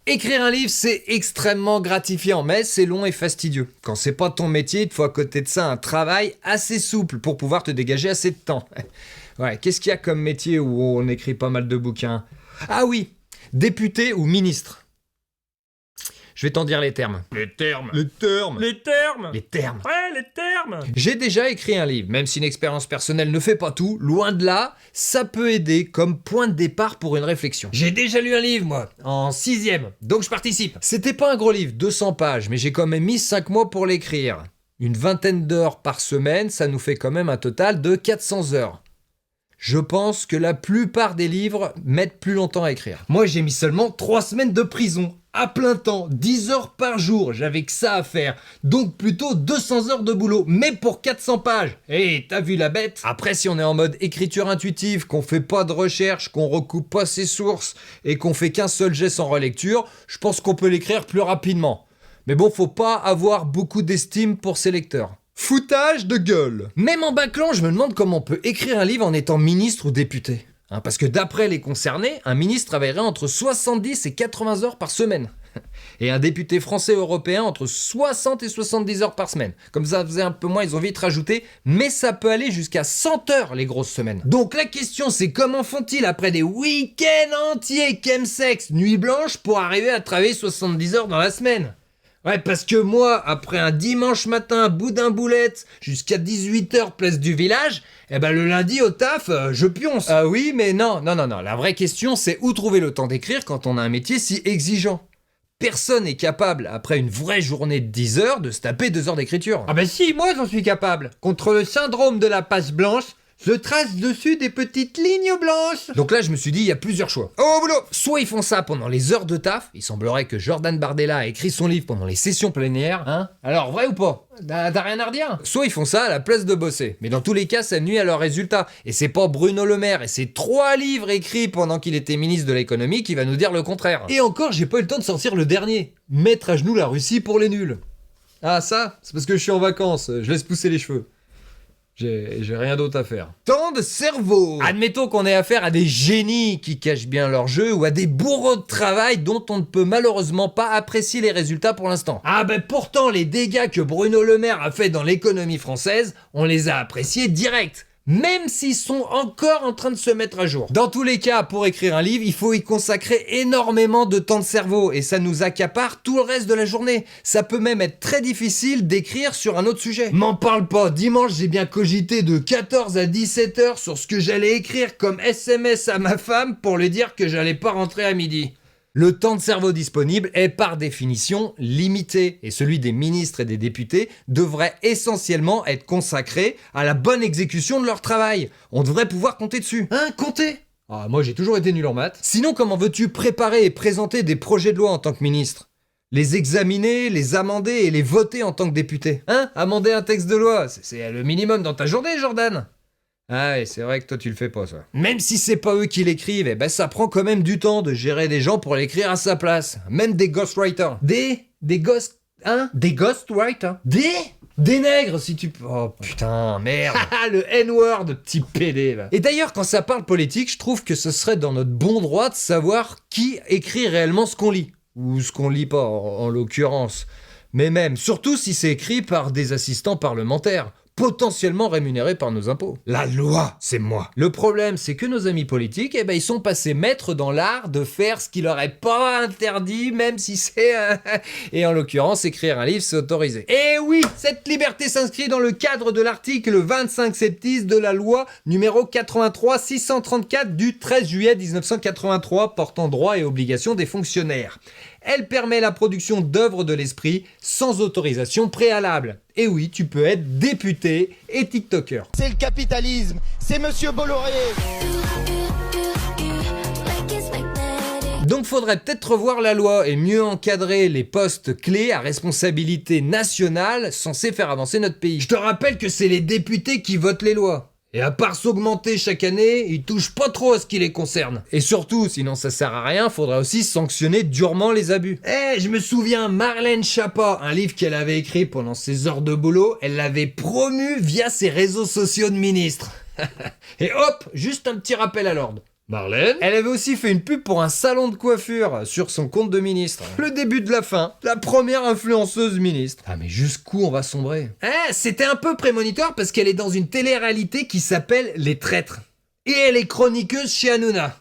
Écrire un livre, c'est extrêmement gratifiant, mais c'est long et fastidieux. Quand c'est pas ton métier, il te faut à côté de ça un travail assez souple pour pouvoir te dégager assez de temps. Ouais, qu'est-ce qu'il y a comme métier où on écrit pas mal de bouquins? Ah oui, député ou ministre. Je vais t'en dire les termes. Les termes. Les termes. Les termes. Les termes. Ouais, les termes. J'ai déjà écrit un livre, même si une expérience personnelle ne fait pas tout, loin de là, ça peut aider comme point de départ pour une réflexion. J'ai déjà lu un livre, moi, en 6ème, donc je participe. C'était pas un gros livre, 200 pages, mais j'ai quand même mis 5 mois pour l'écrire. Une vingtaine d'heures par semaine, ça nous fait quand même un total de 400 heures. Je pense que la plupart des livres mettent plus longtemps à écrire. Moi, j'ai mis seulement 3 semaines de prison, à plein temps, 10 heures par jour, j'avais que ça à faire. Donc plutôt 200 heures de boulot, mais pour 400 pages. T'as vu la bête? Après, si on est en mode écriture intuitive, qu'on fait pas de recherche, qu'on recoupe pas ses sources et qu'on fait qu'un seul geste en relecture, je pense qu'on peut l'écrire plus rapidement. Mais bon, faut pas avoir beaucoup d'estime pour ses lecteurs. Foutage de gueule. Même en bâclant, je me demande comment on peut écrire un livre en étant ministre ou député. Parce que d'après les concernés, un ministre travaillerait entre 70 et 80 heures par semaine. Et un député français européen entre 60 et 70 heures par semaine. Comme ça faisait un peu moins, ils ont vite rajouté, mais ça peut aller jusqu'à 100 heures les grosses semaines. Donc la question c'est comment font-ils après des week-ends entiers, chemsex, nuit blanche, pour arriver à travailler 70 heures dans la semaine? Ouais, parce que moi, après un dimanche matin, boudin-boulette, jusqu'à 18h, place du village, le lundi au taf, je pionce. Ah oui, mais non. La vraie question, c'est où trouver le temps d'écrire quand on a un métier si exigeant? Personne n'est capable, après une vraie journée de 10 heures, de se taper 2 heures d'écriture. Ah si, moi j'en suis capable. Contre le syndrome de la page blanche, je trace dessus des petites lignes blanches. Donc là, je me suis dit, il y a plusieurs choix. Au boulot! Soit ils font ça pendant les heures de taf. Il semblerait que Jordan Bardella a écrit son livre pendant les sessions plénières. Hein? Alors, vrai ou pas? T'as rien à redire? Soit ils font ça à la place de bosser. Mais dans tous les cas, ça nuit à leurs résultats. Et c'est pas Bruno Le Maire et ses 3 livres écrits pendant qu'il était ministre de l'économie qui va nous dire le contraire. Et encore, j'ai pas eu le temps de sortir le dernier. Mettre à genoux la Russie pour les nuls. Ah ça? C'est parce que je suis en vacances. Je laisse pousser les cheveux. J'ai rien d'autre à faire. Tant de cerveau! Admettons qu'on ait affaire à des génies qui cachent bien leur jeu ou à des bourreaux de travail dont on ne peut malheureusement pas apprécier les résultats pour l'instant. Pourtant, les dégâts que Bruno Le Maire a fait dans l'économie française, on les a appréciés direct. Même s'ils sont encore en train de se mettre à jour. Dans tous les cas, pour écrire un livre, il faut y consacrer énormément de temps de cerveau et ça nous accapare tout le reste de la journée. Ça peut même être très difficile d'écrire sur un autre sujet. M'en parle pas, dimanche j'ai bien cogité de 14 à 17 heures sur ce que j'allais écrire comme SMS à ma femme pour lui dire que j'allais pas rentrer à midi. Le temps de cerveau disponible est par définition limité et celui des ministres et des députés devrait essentiellement être consacré à la bonne exécution de leur travail. On devrait pouvoir compter dessus. Compter? Moi j'ai toujours été nul en maths. Sinon comment veux-tu préparer et présenter des projets de loi en tant que ministre? Les examiner, les amender et les voter en tant que député? Amender un texte de loi, c'est le minimum dans ta journée, Jordan. Ah ouais, c'est vrai que toi tu le fais pas ça. Même si c'est pas eux qui l'écrivent, ça prend quand même du temps de gérer des gens pour l'écrire à sa place. Même des ghostwriters. Des ghostwriters. Des nègres si tu... Oh putain, merde. Le N-word, petit PD là. Et d'ailleurs, quand ça parle politique, je trouve que ce serait dans notre bon droit de savoir qui écrit réellement ce qu'on lit. Ou ce qu'on lit pas, en l'occurrence. Mais même, surtout si c'est écrit par des assistants parlementaires. Potentiellement rémunérés par nos impôts. La loi, c'est moi. Le problème, c'est que nos amis politiques, ils sont passés maîtres dans l'art de faire ce qui leur est pas interdit, même si c'est... Et en l'occurrence, écrire un livre, c'est autorisé. Et oui, cette liberté s'inscrit dans le cadre de l'article 25 septies de la loi numéro 83-634 du 13 juillet 1983 portant droits et obligations des fonctionnaires. Elle permet la production d'œuvres de l'esprit sans autorisation préalable. Et oui, tu peux être député et TikToker. C'est le capitalisme, c'est Monsieur Bolloré. Donc faudrait peut-être revoir la loi et mieux encadrer les postes clés à responsabilité nationale censés faire avancer notre pays. Je te rappelle que c'est les députés qui votent les lois. Et à part s'augmenter chaque année, ils touchent pas trop à ce qui les concerne. Et surtout, sinon ça sert à rien, faudra aussi sanctionner durement les abus. Je me souviens, Marlène Schiappa, un livre qu'elle avait écrit pendant ses heures de boulot, elle l'avait promu via ses réseaux sociaux de ministre. Et hop, juste un petit rappel à l'ordre. Marlène. Elle avait aussi fait une pub pour un salon de coiffure sur son compte de ministre. Le début de la fin. La première influenceuse ministre. Ah mais jusqu'où on va sombrer? C'était un peu prémonitoire parce qu'elle est dans une télé-réalité qui s'appelle Les Traîtres. Et elle est chroniqueuse chez Hanouna.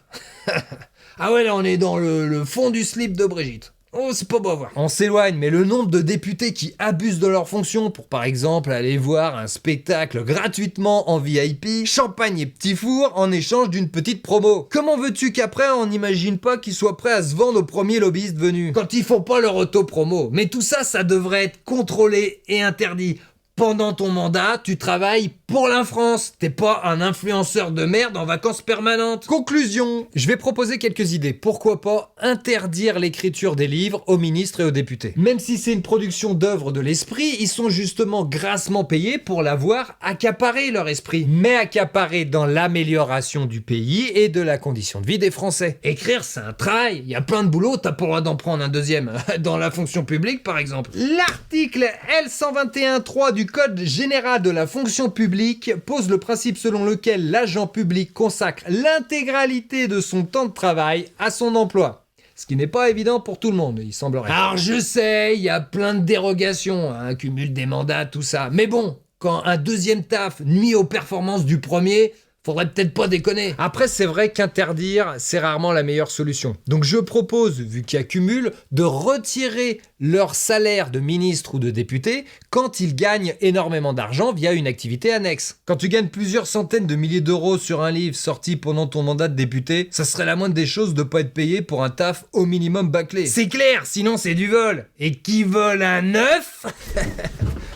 Ah ouais, là on est dans le fond du slip de Brigitte. Oh, c'est pas beau à voir. On s'éloigne, mais le nombre de députés qui abusent de leur fonction pour par exemple aller voir un spectacle gratuitement en VIP, champagne et petit four en échange d'une petite promo. Comment veux-tu qu'après on n'imagine pas qu'ils soient prêts à se vendre aux premiers lobbyistes venus quand ils font pas leur auto-promo? Mais tout ça, ça devrait être contrôlé et interdit. Pendant ton mandat, tu travailles pour la France. T'es pas un influenceur de merde en vacances permanentes. Conclusion. Je vais proposer quelques idées. Pourquoi pas interdire l'écriture des livres aux ministres et aux députés. Même si c'est une production d'œuvres de l'esprit, ils sont justement grassement payés pour l'avoir accaparé leur esprit. Mais accaparé dans l'amélioration du pays et de la condition de vie des Français. Écrire, c'est un travail. Il y a plein de boulot, t'as pas le droit d'en prendre un deuxième. Dans la fonction publique, par exemple. L'article L121.3 du Code général de la fonction publique pose le principe selon lequel l'agent public consacre l'intégralité de son temps de travail à son emploi. Ce qui n'est pas évident pour tout le monde, il semblerait. Alors je sais, il y a plein de dérogations, un cumul des mandats, tout ça. Mais bon, quand un deuxième taf nuit aux performances du premier, faudrait peut-être pas déconner. Après, c'est vrai qu'interdire, c'est rarement la meilleure solution. Donc je propose, vu qu'il y a cumul, de retirer leur salaire de ministre ou de député quand ils gagnent énormément d'argent via une activité annexe. Quand tu gagnes plusieurs centaines de milliers d'euros sur un livre sorti pendant ton mandat de député, ça serait la moindre des choses de pas être payé pour un taf au minimum bâclé. C'est clair, sinon c'est du vol. Et qui vole un œuf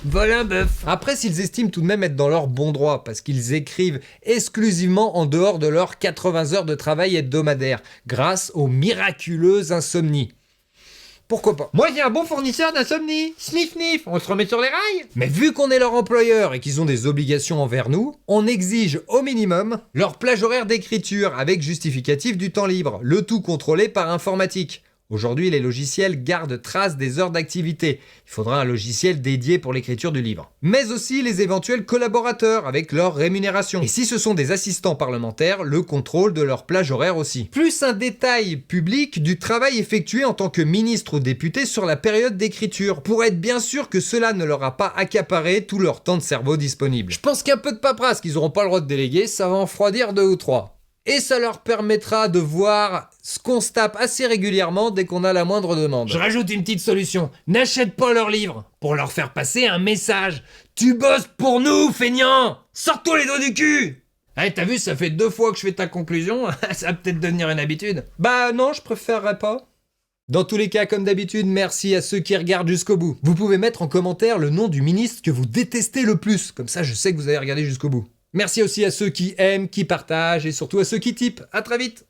vole un bœuf. Après, s'ils estiment tout de même être dans leur bon droit, parce qu'ils écrivent exclusivement en dehors de leurs 80 heures de travail hebdomadaire, grâce aux miraculeuses insomnies. Pourquoi pas? Moi, j'ai un bon fournisseur d'insomnie. Sniff, sniff, on se remet sur les rails. Mais vu qu'on est leur employeur et qu'ils ont des obligations envers nous, on exige au minimum leur plage horaire d'écriture avec justificatif du temps libre, le tout contrôlé par informatique. Aujourd'hui, les logiciels gardent trace des heures d'activité. Il faudra un logiciel dédié pour l'écriture du livre. Mais aussi les éventuels collaborateurs avec leur rémunération. Et si ce sont des assistants parlementaires, le contrôle de leur plage horaire aussi. Plus un détail public du travail effectué en tant que ministre ou député sur la période d'écriture, pour être bien sûr que cela ne leur a pas accaparé tout leur temps de cerveau disponible. Je pense qu'un peu de paperasse qu'ils n'auront pas le droit de déléguer, ça va en refroidir 2 ou 3. Et ça leur permettra de voir ce qu'on se tape assez régulièrement dès qu'on a la moindre demande. Je rajoute une petite solution. N'achète pas leurs livres pour leur faire passer un message. Tu bosses pour nous, feignant! Sors-toi les doigts du cul! Eh, t'as vu, ça fait 2 fois que je fais ta conclusion. Ça va peut-être devenir une habitude. Bah non, je préférerais pas. Dans tous les cas, comme d'habitude, merci à ceux qui regardent jusqu'au bout. Vous pouvez mettre en commentaire le nom du ministre que vous détestez le plus. Comme ça, je sais que vous avez regardé jusqu'au bout. Merci aussi à ceux qui aiment, qui partagent et surtout à ceux qui typent. À très vite!